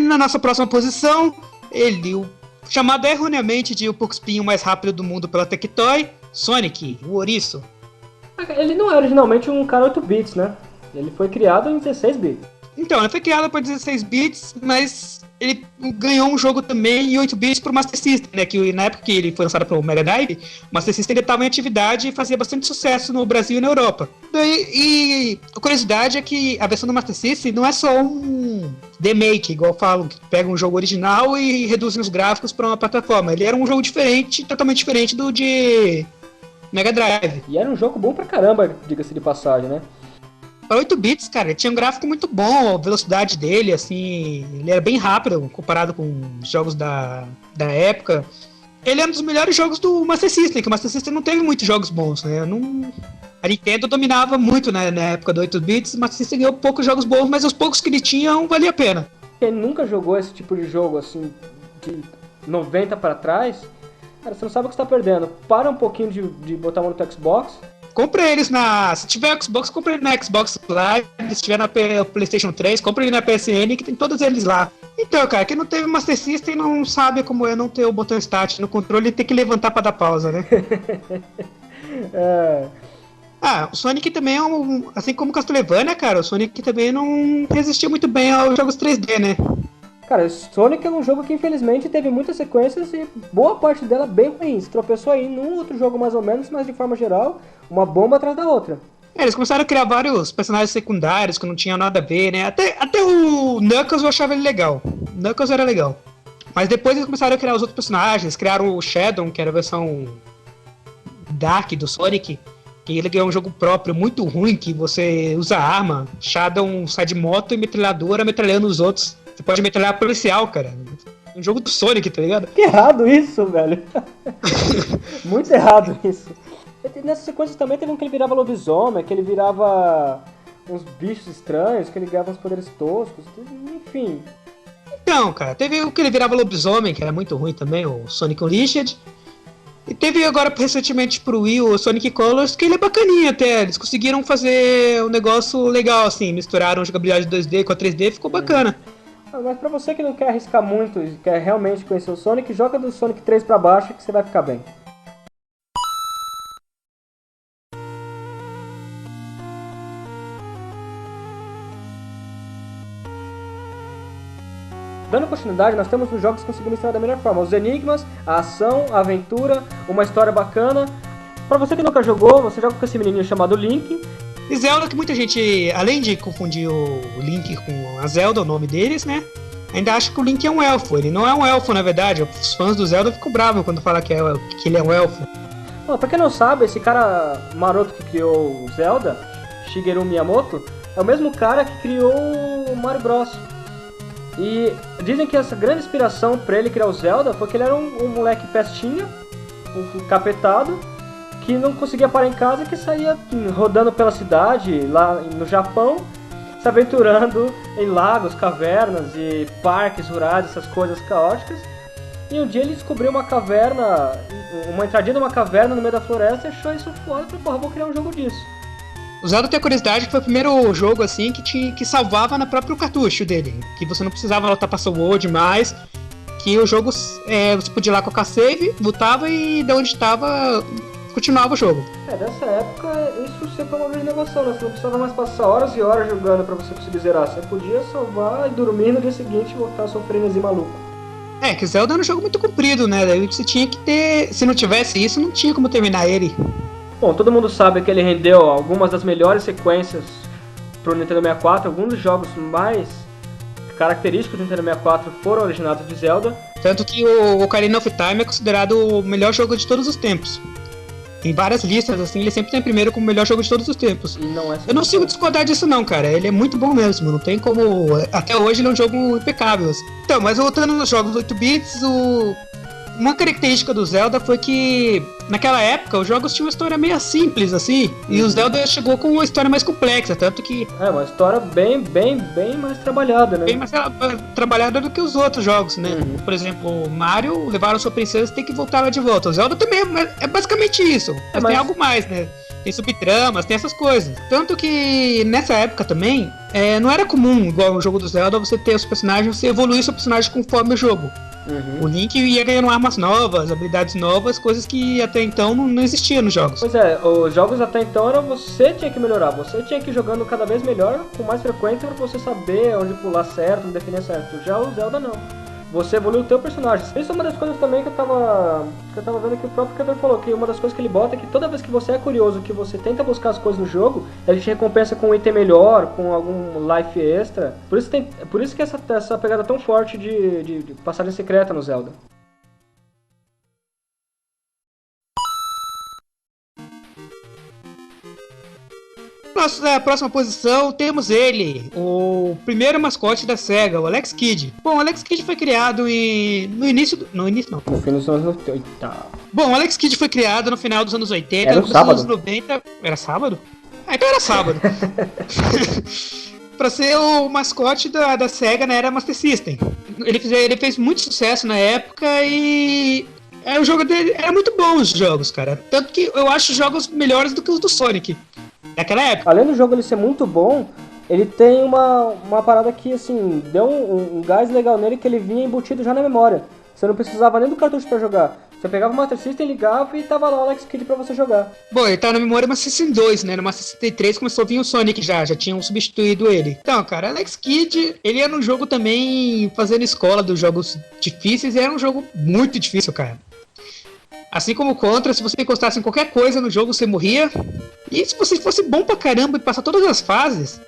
na nossa próxima posição, o chamado erroneamente de o Porco-Espinho mais rápido do mundo pela Tectoy, Sonic, o ouriço. Ele não é originalmente um cara 8 bits, né? Ele foi criado em 16 bits. Então, ele foi criado para 16 bits, mas ele ganhou um jogo também em 8 bits pro Master System, né? Que na época que ele foi lançado pro Mega Drive, o Master System estava em atividade e fazia bastante sucesso no Brasil e na Europa. E a curiosidade é que a versão do Master System não é só um remake, igual falam, que pega um jogo original e reduzem os gráficos para uma plataforma. Ele era um jogo diferente, totalmente diferente do de Mega Drive. E era um jogo bom pra caramba, diga-se de passagem, né? Para 8 bits, cara, ele tinha um gráfico muito bom, a velocidade dele, assim, ele era bem rápido comparado com os jogos da época. Ele é um dos melhores jogos do Master System, que o Master System não teve muitos jogos bons, né? A Nintendo dominava muito, né, na época do 8 bits, o Master System ganhou poucos jogos bons, mas os poucos que ele tinha valia a pena. Quem nunca jogou esse tipo de jogo, assim, de 90 pra trás, cara, você não sabe o que você tá perdendo. Para um pouquinho de botar a mão no teu Xbox. Compre eles se tiver Xbox, compre ele na Xbox Live, se tiver na PlayStation 3, compre ele na PSN, que tem todos eles lá. Então, cara, quem não teve Master System não sabe como é não ter o botão Start no controle e ter que levantar pra dar pausa, né? O Sonic também é assim como o Castlevania, cara, o Sonic também não resistiu muito bem aos jogos 3D, né? Cara, Sonic é um jogo que infelizmente teve muitas sequências e boa parte dela bem ruins. Tropeçou aí num outro jogo mais ou menos, mas de forma geral, uma bomba atrás da outra. Eles começaram a criar vários personagens secundários que não tinham nada a ver, né? Até o Knuckles eu achava ele legal. O Knuckles era legal. Mas depois eles começaram a criar os outros personagens, criaram o Shadow, que era a versão Dark do Sonic, que ele ganhou um jogo próprio muito ruim, que você usa arma. Shadow sai de moto e metralhadora metralhando os outros. Você pode metralhar policial, cara. Um jogo do Sonic, tá ligado? Que errado isso, velho. Muito errado isso. Nessa sequência também teve um que ele virava lobisomem, que ele virava uns bichos estranhos, que ele ganhava uns poderes toscos, enfim. Então, cara, teve o que ele virava lobisomem, que era muito ruim também, o Sonic Unleashed. E teve agora recentemente pro Wii o Sonic Colors, que ele é bacaninha até. Eles conseguiram fazer um negócio legal, assim, misturaram jogabilidade 2D com a 3D, ficou bacana. Mas pra você que não quer arriscar muito e quer realmente conhecer o Sonic, joga do Sonic 3 pra baixo que você vai ficar bem. Dando continuidade, nós temos os jogos que conseguimos mostrar da melhor forma. Os enigmas, a ação, a aventura, uma história bacana. Pra você que nunca jogou, você joga com esse menininho chamado Link. E Zelda, que muita gente, além de confundir o Link com a Zelda, o nome deles, né? Ainda acha que o Link é um elfo. Ele não é um elfo, na verdade. Os fãs do Zelda ficam bravos quando falam que ele é um elfo. Bom, pra quem não sabe, esse cara maroto que criou o Zelda, Shigeru Miyamoto, é o mesmo cara que criou o Mario Bros. E dizem que essa grande inspiração pra ele criar o Zelda foi que ele era um moleque pestinha, um capetado, que não conseguia parar em casa, que saía rodando pela cidade, lá no Japão, se aventurando em lagos, cavernas e parques rurais, essas coisas caóticas. E um dia ele descobriu uma caverna, uma entradinha de uma caverna no meio da floresta e achou isso foda, e falou, vou criar um jogo disso. O Zelda tem a curiosidade que foi o primeiro jogo assim que salvava no próprio cartucho dele, que você não precisava voltar pra World mais, que o jogo você podia ir lá colocar save, voltava e de onde estava continuava o jogo. Nessa época isso sempre foi uma grande inovação, né? Você não precisava mais passar horas e horas jogando pra você conseguir zerar, você podia salvar e dormir no dia seguinte e voltar a sua frenesi maluco. Que o Zelda era um jogo muito comprido, né? Daí você tinha que ter, se não tivesse isso, não tinha como terminar ele. Bom, todo mundo sabe que ele rendeu algumas das melhores sequências pro Nintendo 64, alguns dos jogos mais característicos do Nintendo 64 foram originados de Zelda. Tanto que o Ocarina of Time é considerado o melhor jogo de todos os tempos. Em várias listas, assim, ele sempre tem primeiro como o melhor jogo de todos os tempos. E não é Eu não consigo discordar disso não, cara. Ele é muito bom mesmo, não tem como... Até hoje ele é um jogo impecável. Então, mas voltando nos jogos 8 bits, uma característica do Zelda foi que, naquela época, os jogos tinham uma história meio simples, assim, e o Zelda chegou com uma história mais complexa, tanto que... uma história bem mais trabalhada, né? Bem mais trabalhada do que os outros jogos, né? Por exemplo, o Mario, levaram sua princesa e tem que voltar lá de volta. O Zelda também é basicamente isso, mas tem algo mais, né? tem subtramas, tem essas coisas. Tanto que nessa época também, não era comum, igual no jogo do Zelda, você ter os personagens, você evoluir seu personagem conforme o jogo. O Link ia ganhando armas novas, habilidades novas, coisas que até então não existiam nos jogos. Pois é, os jogos até então era você tinha que melhorar, você tinha que ir jogando cada vez melhor, com mais frequência, pra você saber onde pular certo, onde definir certo. Já o Zelda não. Você evolui o teu personagem. Isso é uma das coisas também que eu tava vendo que o próprio criador falou, que uma das coisas que ele bota é que toda vez que você é curioso, que você tenta buscar as coisas no jogo, ele te recompensa com um item melhor, com algum life extra. Por isso que essa pegada tão forte de passagem secreta no Zelda. Nossa próxima posição, temos ele, o primeiro mascote da SEGA, o Alex Kidd. Bom, o Alex Kidd foi criado no início não. No fim dos anos 80. Bom, o Alex Kidd foi criado no final dos anos 80, era no começo sábado. dos anos 90. Era sábado? Então era sábado. Pra ser o mascote da SEGA na era Master System. Ele fez muito sucesso na época e... o jogo dele era muito bom, os jogos, cara. Tanto que eu acho os jogos melhores do que os do Sonic. Naquela época. Além do jogo ele ser muito bom, ele tem uma parada que, assim, deu um gás legal nele, que ele vinha embutido já na memória. Você não precisava nem do cartucho pra jogar. Você pegava o Master System, ligava e tava lá o Alex Kidd pra você jogar. Bom, ele tá na memória Master System 2, né? No Master System 3 começou a vir o Sonic já tinham substituído ele. Então, cara, Alex Kidd, ele era um jogo também fazendo escola dos jogos difíceis, e era um jogo muito difícil, cara. Assim como o Contra, se você encostasse em qualquer coisa no jogo, você morria. E se você fosse bom pra caramba e passar todas as fases,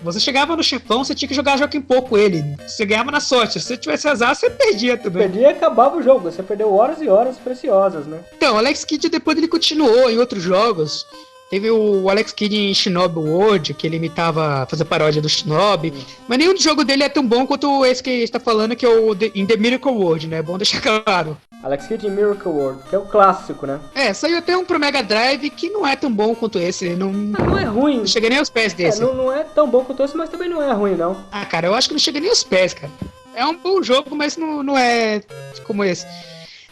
você chegava no chefão, você tinha que jogar em pouco ele. Você ganhava na sorte. Se você tivesse azar, você perdia também. Perdia e acabava o jogo. Você perdeu horas e horas preciosas, né? Então, o Alex Kidd depois ele continuou em outros jogos. Teve o Alex Kidd em Shinobi World, que ele imitava, fazer paródia do Shinobi. Mas nenhum jogo dele é tão bom quanto esse que a gente tá falando, que é o In The Miracle World, né? É bom deixar claro. Alex Kidd em Miracle World, que é o clássico, né? Saiu até um pro Mega Drive que não é tão bom quanto esse. Não é ruim. Não chega nem aos pés desse. Não é tão bom quanto esse, mas também não é ruim, não. Ah, cara, eu acho que não chega nem aos pés, cara. É um bom jogo, mas não é como esse.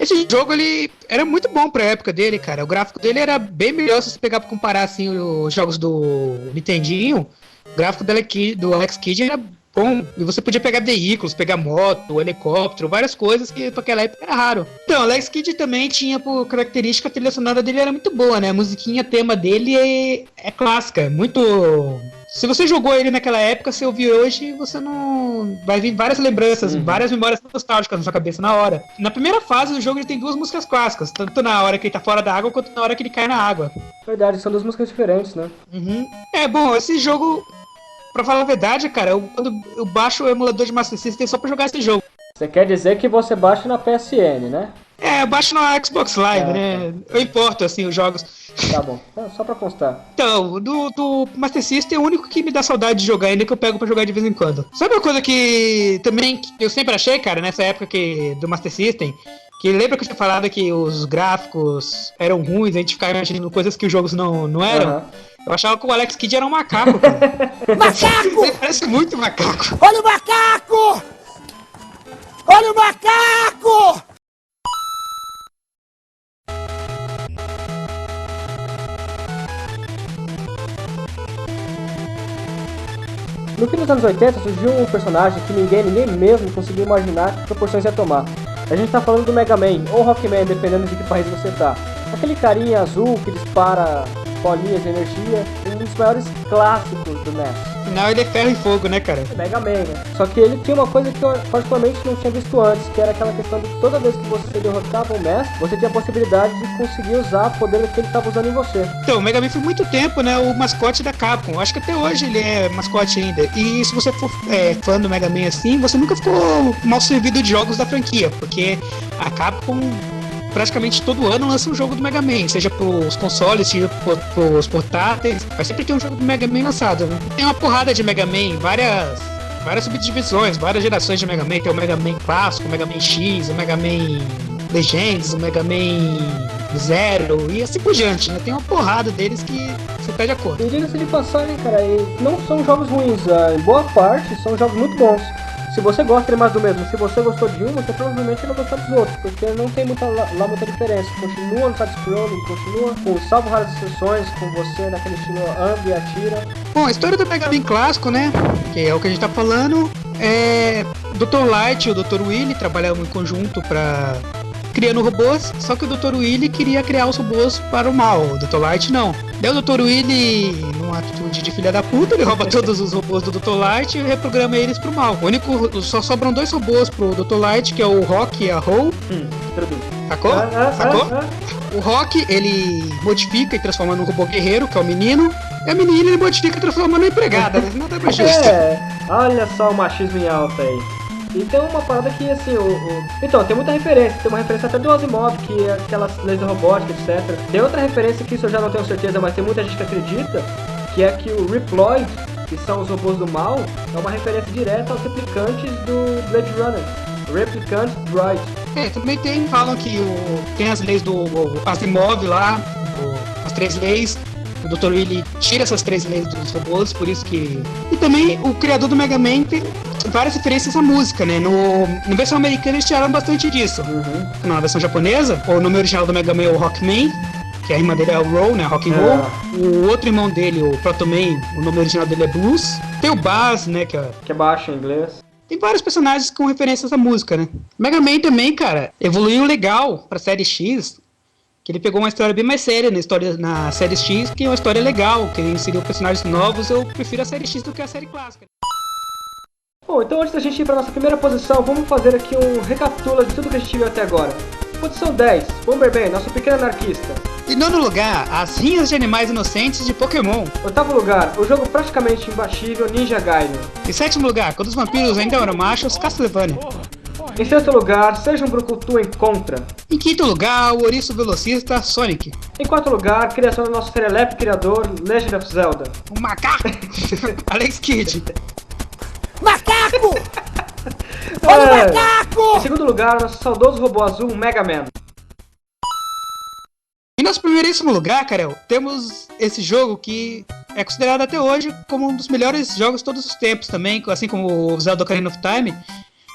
Esse jogo, ele era muito bom pra época dele, cara. O gráfico dele era bem melhor se você pegar pra comparar, assim, os jogos do Nintendinho. O gráfico do Alex Kidd era bom. E você podia pegar veículos, pegar moto, helicóptero, várias coisas que pra aquela época era raro. Então, o Alex Kidd também tinha, por característica, a trilha sonora dele era muito boa, né? A musiquinha, tema dele é clássica, muito... Se você jogou ele naquela época, se ouvir hoje, você não... Vai vir várias lembranças, várias memórias nostálgicas na sua cabeça na hora. Na primeira fase do jogo ele tem duas músicas clássicas, tanto na hora que ele tá fora da água, quanto na hora que ele cai na água. Verdade, são duas músicas diferentes, né? Bom, esse jogo, pra falar a verdade, cara, quando eu baixo o emulador de Master System só pra jogar esse jogo. Você quer dizer que você baixa na PSN, né? Eu baixo no Xbox Live, né? Eu importo, assim, os jogos. Tá bom, só pra constar. Então, do Master System é o único que me dá saudade de jogar, ainda que eu pego pra jogar de vez em quando. Sabe uma coisa que também eu sempre achei, cara, nessa época do Master System? Que lembra que eu tinha falado que os gráficos eram ruins, a gente ficava imaginando coisas que os jogos não eram? Eu achava que o Alex Kidd era um macaco, cara. Macaco! Ele parece muito macaco. Olha o macaco! Olha o macaco! No fim dos anos 80 surgiu um personagem que ninguém mesmo conseguiu imaginar que proporções ia tomar. A gente tá falando do Mega Man, ou Rockman, dependendo de que país você tá. Aquele carinha azul que dispara bolinhas de energia, um dos maiores clássicos do NES. Afinal, ele é ferro e fogo, né, cara? Mega Man, né? Só que ele tinha uma coisa que eu particularmente não tinha visto antes, que era aquela questão de que toda vez que você derrotava o mestre, você tinha a possibilidade de conseguir usar o poder que ele estava usando em você. Então, o Mega Man foi muito tempo, né, o mascote da Capcom. Eu acho que até hoje ele é mascote ainda. E se você for fã do Mega Man assim, você nunca ficou mal servido de jogos da franquia, porque a Capcom praticamente todo ano lança um jogo do Mega Man, seja pros consoles, seja pros portáteis, mas sempre tem um jogo do Mega Man lançado, né? Tem uma porrada de Mega Man, várias subdivisões, várias gerações de Mega Man. Tem o Mega Man clássico, o Mega Man X, o Mega Man Legends, o Mega Man Zero e assim por diante, né? Tem uma porrada deles que você pede a cor. E diga-se de passagem, cara, e não são jogos ruins, em boa parte são jogos muito bons. Se você gosta, ele é mais do mesmo. Se você gostou de um, você provavelmente vai gostar dos outros, porque não tem muita diferença. Continua no side-scrolling, continua com salvo raras exceções, com você naquele estilo anda e atira. Bom, a história do Mega Man clássico, né, que é o que a gente tá falando, é Dr. Light e o Dr. Willy trabalhavam em conjunto pra criando robôs, só que o Dr. Willy queria criar os robôs para o mal, o Dr. Light não. Daí o Dr. Willy, numa atitude de filha da puta, ele rouba todos os robôs do Dr. Light e reprograma eles pro mal. Só sobram 2 robôs pro Dr. Light, que é o Rock e a Ho. Sacou? Sacou? O Rock, ele modifica e transforma num robô guerreiro, que é o menino. E a menina, ele modifica e transforma numa empregada, né? Não dá pra justo. Olha só o machismo em alta aí. E tem uma parada que, assim, Então, tem muita referência. Tem uma referência até do Asimov, que é aquelas leis da robótica, etc. Tem outra referência que isso eu já não tenho certeza, mas tem muita gente que acredita, que é que o Reploid, que são os robôs do mal, é uma referência direta aos replicantes do Blade Runner. Replicant Droid. Também falam que tem as leis do Asimov lá, as 3 leis. O Dr. Willy tira essas 3 leis dos robôs, por isso que... E também o criador do Mega Man tem várias referências à música, né? Na versão americana eles tiraram bastante disso. Na versão japonesa, o nome original do Mega Man é o Rockman, que a irmã dele é o Roll, né? Rock and Roll. O outro irmão dele, o Protoman, o nome original dele é Blues. Tem o Bass, né? Que é baixo em inglês. Tem vários personagens com referências à música, né? Mega Man também, cara, evoluiu legal pra série X, que ele pegou uma história bem mais séria na série X, que é uma história legal, que ele inseriu personagens novos. Eu prefiro a série X do que a série clássica. Bom, então antes da gente ir para nossa primeira posição, vamos fazer aqui um recapitula de tudo que a gente viu até agora. Posição 10, Bomberman, nosso pequeno anarquista. Em 9º lugar, As Rinhas de Animais Inocentes de Pokémon. 8º lugar, o jogo praticamente imbatível Ninja Gaiden. Em 7º lugar, quando os vampiros ainda eram machos, Castlevania. Em 6º lugar, Seja um Brucutu em Contra. Em 5º lugar, o Ouriço Velocista, Sonic. Em 4º lugar, criação do nosso serelepe criador, Legend of Zelda. O macaco! Alex Kidd. Macaco! Olha o macaco! Em 2º lugar, nosso saudoso robô azul, Mega Man. Em nosso primeiríssimo lugar, Karel, temos esse jogo que é considerado até hoje como um dos melhores jogos de todos os tempos também, assim como o Zelda Ocarina of Time.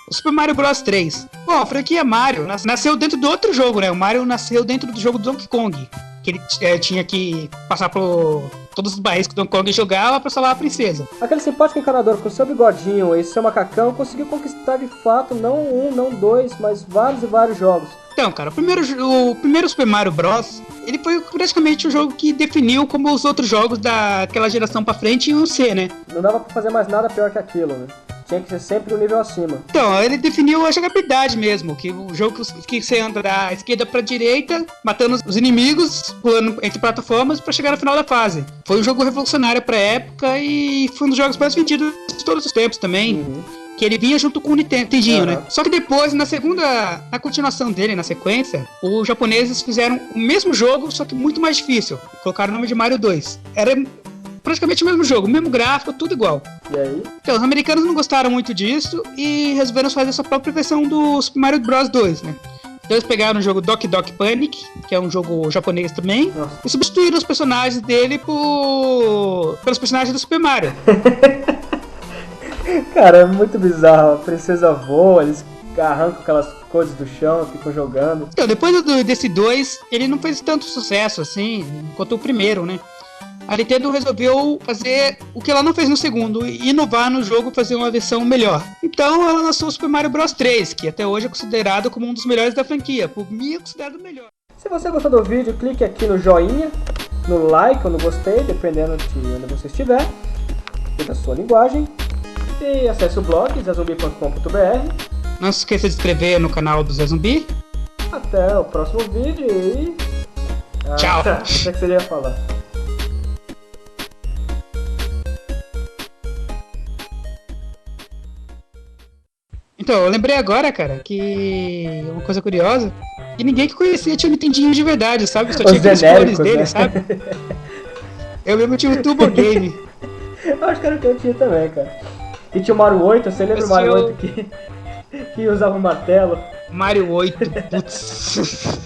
O Super Mario Bros 3. Bom, a franquia Mario nasceu dentro do outro jogo, né? O Mario nasceu dentro do jogo do Donkey Kong, que ele tinha que passar por todos os barris que o Donkey Kong jogava pra salvar a princesa. Aquele simpático encanador com seu bigodinho e seu macacão conseguiu conquistar de fato não um, não dois, mas vários e vários jogos. Então, cara, o primeiro Super Mario Bros, ele foi praticamente o jogo que definiu como os outros jogos daquela geração pra frente iam ser, né? Não dava pra fazer mais nada pior que aquilo, né? Tinha que ser sempre um nível acima. Então, ele definiu a jogabilidade mesmo, que o jogo que você anda da esquerda pra direita, matando os inimigos, pulando entre plataformas pra chegar no final da fase. Foi um jogo revolucionário pra época e foi um dos jogos mais vendidos de todos os tempos também. Que ele vinha junto com o Nintendinho, né? Só que depois, na continuação dele, na sequência, os japoneses fizeram o mesmo jogo, só que muito mais difícil. Colocaram o nome de Mario 2. Era praticamente o mesmo jogo, o mesmo gráfico, tudo igual. E aí? Então, os americanos não gostaram muito disso e resolveram fazer a sua própria versão do Super Mario Bros 2, né? Então eles pegaram o jogo Doki Doki Panic, que é um jogo japonês também, e substituíram os personagens dele pelos personagens do Super Mario. Cara, é muito bizarro. A princesa voa, eles arrancam aquelas coisas do chão, ficam jogando. Então, depois desse 2, ele não fez tanto sucesso assim quanto o primeiro, né? A Nintendo resolveu fazer o que ela não fez no segundo, inovar no jogo, fazer uma versão melhor. Então ela lançou o Super Mario Bros 3, que até hoje é considerado como um dos melhores da franquia. Por mim é considerado o melhor. Se você gostou do vídeo, clique aqui no joinha, no like ou no gostei, dependendo de onde você estiver, e da sua linguagem. E acesse o blog zezumbi.com.br. Não se esqueça de se inscrever no canal do Zé Zumbi. Até o próximo vídeo e... Tchau! O que você ia falar? Então, eu lembrei agora, cara, que uma coisa curiosa, que ninguém que conhecia tinha um Nintendinho de verdade, sabe? Só tinha aqueles cores dele, né? Sabe? Eu mesmo tinha um Turbo Game. Eu acho que era o que eu tinha também, cara. E tinha o Mario 8, você lembra o Mario 8 que usava um martelo? Mario 8, putz.